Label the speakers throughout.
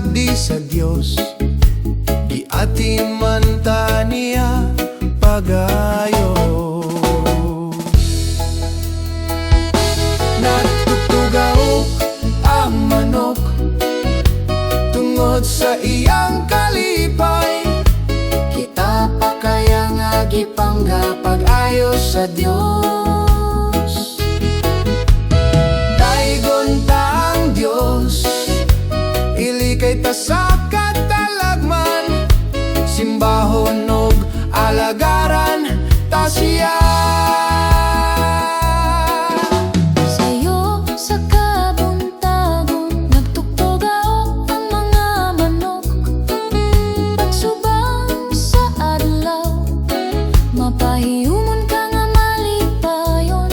Speaker 1: agdi sa Dios, giati man ta niya pagayo. Nagtutugaw ang manok tungod sa iyang kalipay, kita pa kaya nga gipangga pag-ayo sa Dios. Daigon ta ang Dios, ilikay ta sa katalagman, simbahon og alagaran ta siya.
Speaker 2: Sayo sa kabuntagon, nagtuktugaw ang mga manok. Pagsubang sa adlaw, mapahiyumon ka nga malipayon,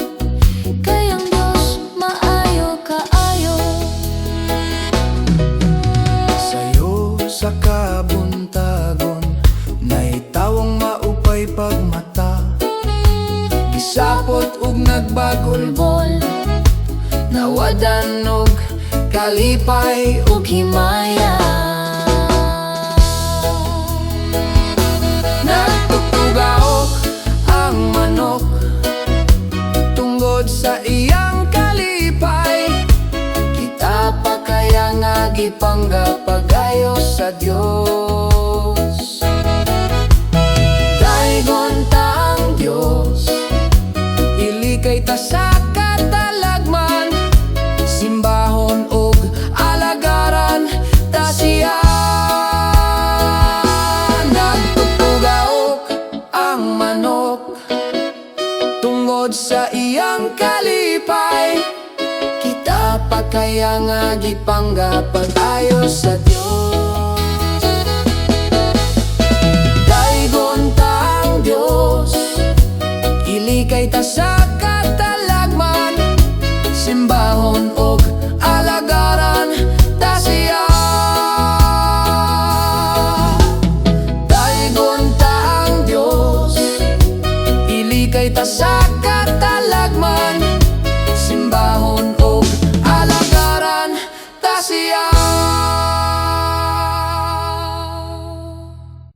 Speaker 2: kay ang Dios maayo kaayo.
Speaker 1: Sayo sa kabuntagon, naitawong maupay pagmata, gisapot ug nagbagulbol, nawadan og kalipay ug himaya. Nagtutugaw ang manok tungod sa iyang kalipay, kita pa kaya nga gipangga pag-ayo sa Dios. Daigon ta ang Dios, ilikay ta sa katalagman, simbahon og alagaran ta siya. Nagtutugaw ang manok tungod sa iyang kalipay, kita pa kaya nga gipangga pag-ayo sa Dios. Daigon ta ang Dios, ilikay ta sa katalagman, simbahon og alagaran ta siya. Daigon ta ang Dios, ilikay ta sa katalagman,